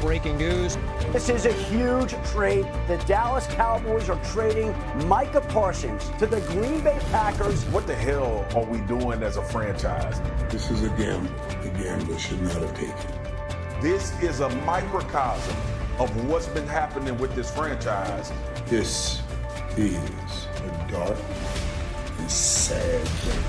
breaking news. This is a huge trade. The Dallas Cowboys are trading Micah Parsons to the Green Bay Packers. What the hell are we doing as a franchise? This is a gamble should not have taken. This is a microcosm of what's been happening with this franchise. This is a dark and sad day.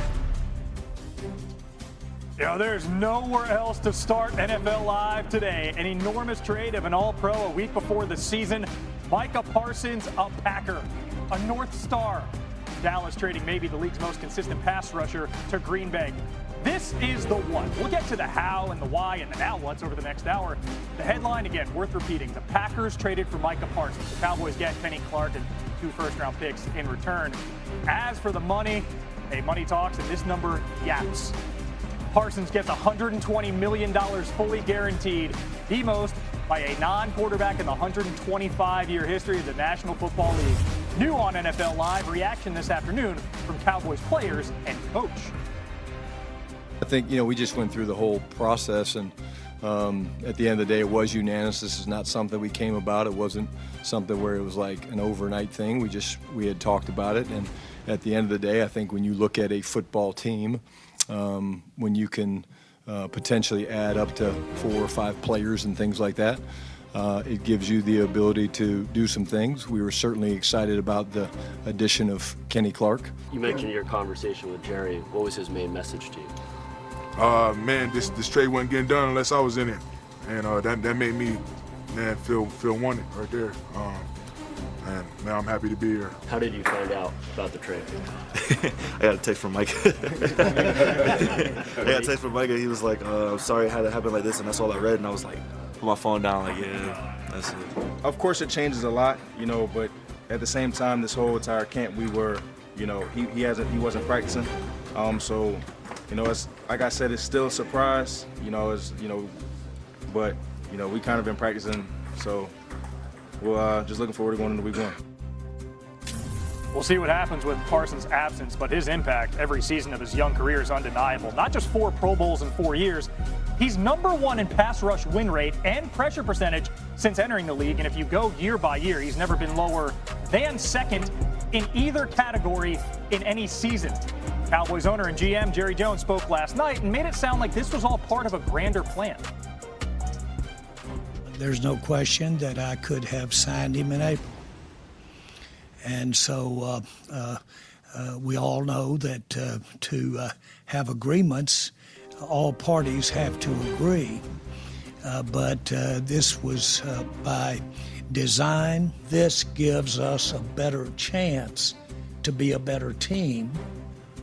You know, there's nowhere else to start NFL Live today. An enormous trade of an All-Pro a week before the season. Micah Parsons, a Packer, a North Star. Dallas trading maybe the league's most consistent pass rusher to Green Bay. This is the one. We'll get to the how and the why and the now what's over the next hour. The headline, again, worth repeating. The Packers traded for Micah Parsons. The Cowboys get Kenny Clark and 2 first-round picks in return. As for the money, hey, money talks, and this number yaps. Parsons gets $120 million fully guaranteed, the most by a non-quarterback in the 125-year history of the National Football League. New on NFL Live, reaction this afternoon from Cowboys players and coach. I think, we just went through the whole process, and at the end of the day, it was unanimous. This is not something we came about. It wasn't something where it was like an overnight thing. We had talked about it, and at the end of the day, I think when you look at a football team, when you can potentially add up to 4 or 5 players and things like that, it gives you the ability to do some things. We were certainly excited about the addition of Kenny Clark. You mentioned your conversation with Jerry. What was his main message to you? Man, this trade wasn't getting done unless I was in it, and that made me, feel wanted right there. And man, I'm happy to be here. How did you find out about the trade? I got a text from Micah. He was like, "I'm sorry it had to happen like this," and that's all I read. And I was like, put my phone down, like, yeah, that's it. Of course, it changes a lot, but at the same time, this whole entire camp, we were, he wasn't practicing, so. It's like I said, it's still a surprise. But we kind of been practicing, so we're just looking forward to going into week 1. We'll see what happens with Parsons' absence, but his impact every season of his young career is undeniable. Not just 4 Pro Bowls in 4 years. He's number 1 in pass rush win rate and pressure percentage since entering the league. And if you go year by year, he's never been lower than second in either category in any season. Cowboys owner and GM Jerry Jones spoke last night and made it sound like this was all part of a grander plan. There's no question that I could have signed him in April. And so we all know that to have agreements, all parties have to agree. But this was by design. This gives us a better chance to be a better team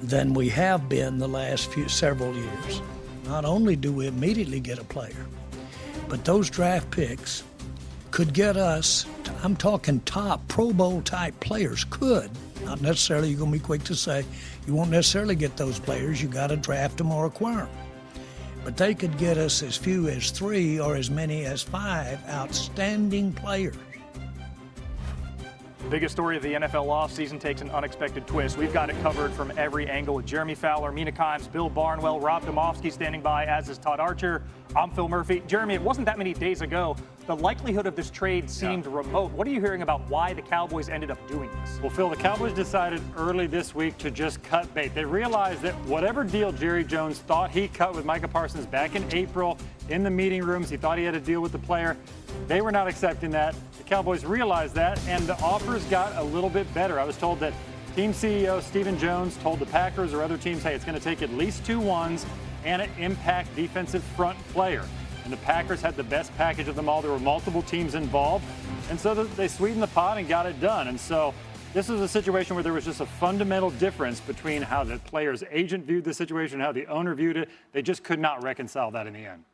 than we have been the last several years. Not only do we immediately get a player, but those draft picks could get us, I'm talking top Pro Bowl type players, could. Not necessarily, you're going to be quick to say, you won't necessarily get those players, you got to draft them or acquire them. But they could get us as few as 3 or as many as 5 outstanding players. The biggest story of the NFL offseason takes an unexpected twist. We've got it covered from every angle with Jeremy Fowler, Mina Kimes, Bill Barnwell, Rob Domofsky standing by, as is Todd Archer. I'm Phil Murphy. Jeremy, it wasn't that many days ago. The likelihood of this trade seemed remote. What are you hearing about why the Cowboys ended up doing this? Well, Phil, the Cowboys decided early this week to just cut bait. They realized that whatever deal Jerry Jones thought he cut with Micah Parsons back in April in the meeting rooms, he thought he had a deal with the player. They were not accepting that. The Cowboys realized that, and the offers got a little bit better. I was told that team CEO Stephen Jones told the Packers or other teams, hey, it's going to take at least 2 ones and an impact defensive front player. And the Packers had the best package of them all. There were multiple teams involved. And so they sweetened the pot and got it done. And so this was a situation where there was just a fundamental difference between how the player's agent viewed the situation, how the owner viewed it. They just could not reconcile that in the end.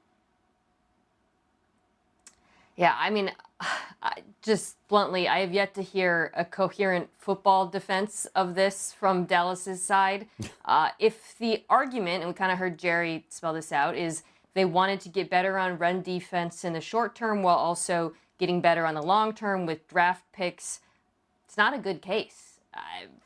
Yeah, I mean, just bluntly, I have yet to hear a coherent football defense of this from Dallas's side. If the argument, and we kind of heard Jerry spell this out, is they wanted to get better on run defense in the short term while also getting better on the long term with draft picks, it's not a good case.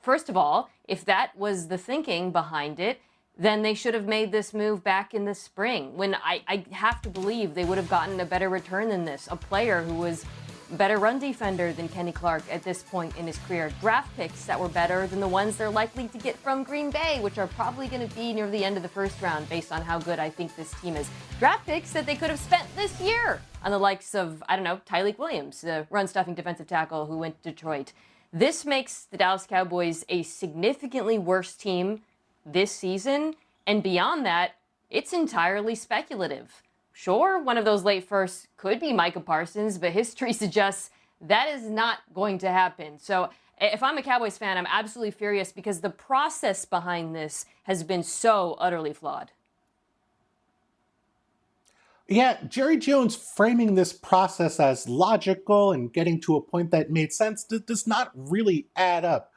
First of all, if that was the thinking behind it, then they should have made this move back in the spring, when I have to believe they would have gotten a better return than this. A player who was a better run defender than Kenny Clark at this point in his career. Draft picks that were better than the ones they're likely to get from Green Bay, which are probably going to be near the end of the first round based on how good I think this team is. Draft picks that they could have spent this year on the likes of, I don't know, Tyreek Williams, the run-stuffing defensive tackle who went to Detroit. This makes the Dallas Cowboys a significantly worse team this season, and beyond that, it's entirely speculative. Sure, one of those late firsts could be Micah Parsons, but history suggests that is not going to happen. So if I'm a Cowboys fan, I'm absolutely furious because the process behind this has been so utterly flawed. Yeah, Jerry Jones framing this process as logical and getting to a point that made sense does not really add up.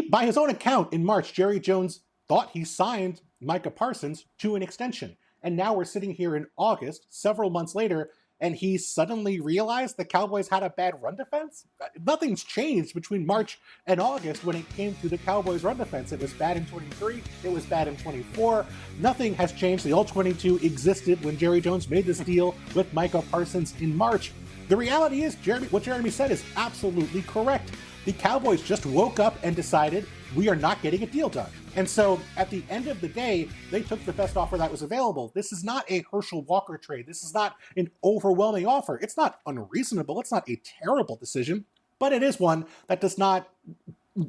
By his own account, in March, Jerry Jones thought he signed Micah Parsons to an extension. And now we're sitting here in August, several months later, and he suddenly realized the Cowboys had a bad run defense? Nothing's changed between March and August when it came to the Cowboys' run defense. It was bad in 23, it was bad in 24. Nothing has changed. The old 22 existed when Jerry Jones made this deal with Micah Parsons in March. The reality is, what Jeremy said is absolutely correct. The Cowboys just woke up and decided we are not getting a deal done. And so at the end of the day, they took the best offer that was available. This is not a Herschel Walker trade. This is not an overwhelming offer. It's not unreasonable. It's not a terrible decision, but it is one that does not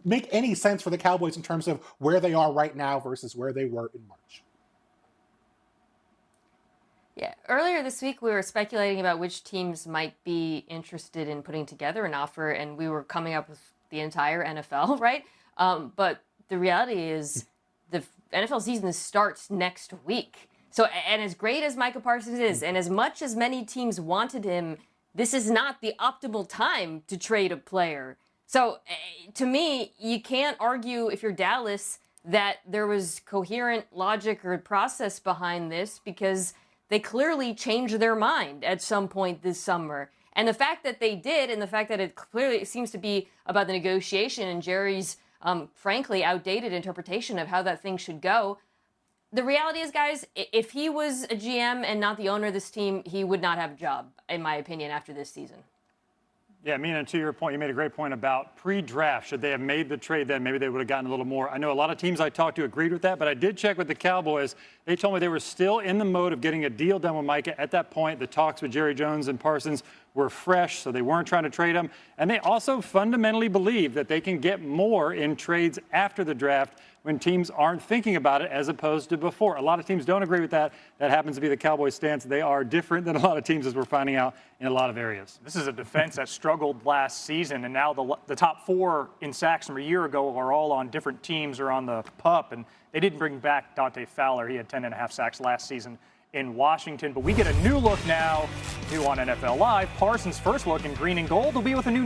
make any sense for the Cowboys in terms of where they are right now versus where they were in March. Yeah, earlier this week we were speculating about which teams might be interested in putting together an offer, and we were coming up with the entire NFL, right? But the reality is the NFL season starts next week. So, and as great as Micah Parsons is, and as much as many teams wanted him, this is not the optimal time to trade a player. So, to me, you can't argue, if you're Dallas, that there was coherent logic or process behind this, because they clearly changed their mind at some point this summer. And the fact that they did, and the fact that it clearly seems to be about the negotiation and Jerry's frankly outdated interpretation of how that thing should go. The reality is, guys, if he was a GM and not the owner of this team, he would not have a job, in my opinion, after this season. Yeah, Mina, to your point, you made a great point about pre-draft. Should they have made the trade then, maybe they would have gotten a little more. I know a lot of teams I talked to agreed with that, but I did check with the Cowboys. They told me they were still in the mode of getting a deal done with Micah. At that point, the talks with Jerry Jones and Parsons were fresh, so they weren't trying to trade him. And they also fundamentally believe that they can get more in trades after the draft when teams aren't thinking about it as opposed to before. A lot of teams don't agree with that. That happens to be the Cowboys' stance. They are different than a lot of teams, as we're finding out in a lot of areas. This is a defense that struggled last season, and now the top four in sacks from a year ago are all on different teams or on the PUP, and they didn't bring back Dante Fowler. He had 10.5 sacks last season in Washington. But we get a new look now, new on NFL Live. Parsons' first look in green and gold will be with a new